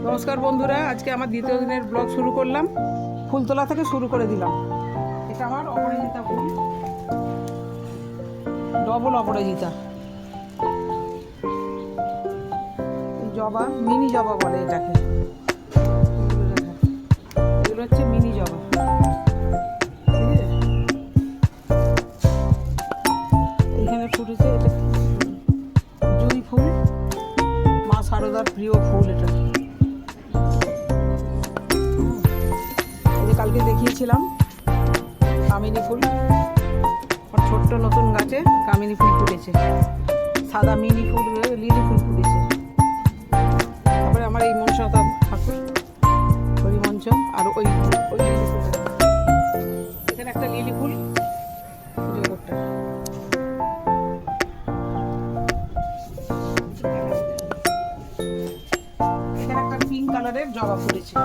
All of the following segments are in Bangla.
নমস্কার বন্ধুরা, আজকে আমার দ্বিতীয় দিনের ব্লগ শুরু করলাম। ফুলতলা থেকে শুরু করে দিলাম। এটা আমার অপরাজিতা ফুল, ডবল অপরাজিতা, জবা, মিনি জবা বলে এটাকে। এগুলো হচ্ছে মিনি জবা। এখানে ফুটেছে, এটা জুঁই ফুল, মা শারদার প্রিয় ফুল। এটা কালকে দেখিয়েছিলাম কামিনী ফুল, ছোট্ট নতুন গাছে কামিনী ফুল ফুটেছে, সাদা মিনি ফুল, লিলি ফুল ফুটেছে। তারপরে আমার এই মনসা ঠাকুর হরিমঞ্চ, আর ওই লিলি ফুল, এখানে একটা লিলি ফুল পুজো করতে। এখানে একটা পিঙ্ক কালারের জবা ফুটেছে।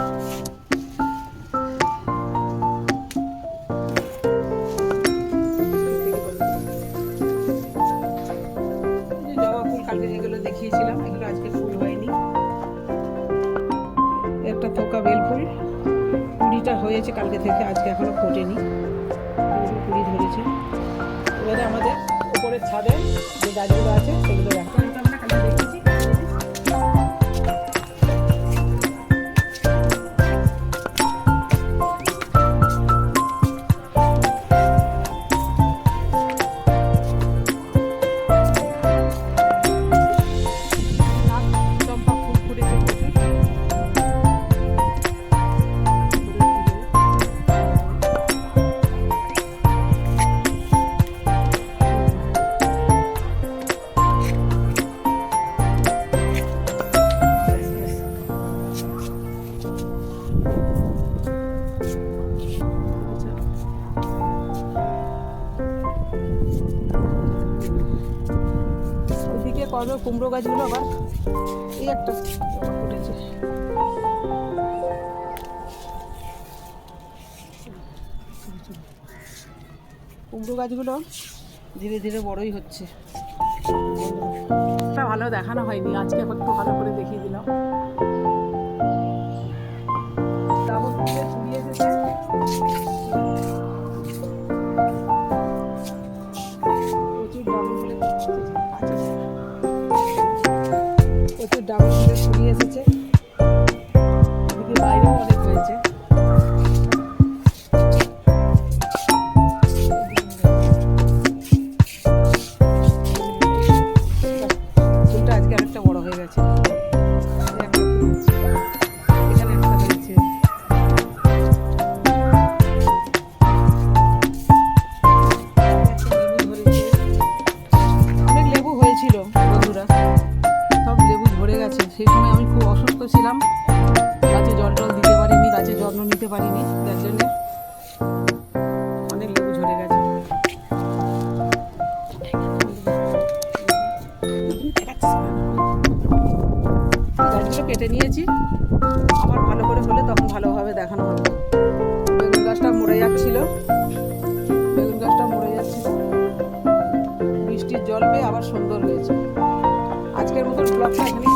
কালকে যেগুলো দেখিয়েছিলাম এগুলো আজকে ফুল হয়নি। একটা থোকা বেল ফুল, কুড়িটা হয়েছে কালকে থেকে, আজকে এখনো ফোটেনি, কুড়ি ধরেছে। এবারে আমাদের উপরের ছাদে যে গাছগুলো আছে সেগুলো রাখতে আমরা কালকে দেখেছি। কবে কুমড়ো গাছগুলো আবার এই একটা ফুটেছে। কুমড়ো গাছগুলো ধীরে ধীরে বড়ই হচ্ছে। ভালো দেখানো হয়নি, আজকে একটু ভালো করে দেখিয়ে দিলাম। ডাবল ফুলে ছড়িয়ে এসেছে, প্রচুর ডাবল ফুলে ছড়িয়ে এসেছে। এদিকে বাইরেও অনেক হয়েছে। ফুলটা আজকে আরেকটা বড় হয়ে গেছে। এখানে একটা হয়েছে। অনেক লেবু হয়েছিল বন্ধুরা, সব লেবু ঝরে গেছে। সেই সময় আমি খুব অসুস্থ ছিলাম, গাছে জল টল দিতে পারিনি, গাছের যত্ন নিতে পারিনি, যার জন্য অনেক লেবু ঝরে গেছে। গাছগুলো কেটে নিয়েছি, আবার ভালো করে হলে তখন ভালোভাবে দেখানো হবে। বেগুন গাছটা মরে যাচ্ছিল, বৃষ্টির জল পেয়ে আবার সুন্দর হয়েছে। আজকের মতো ব্লগটা এখানে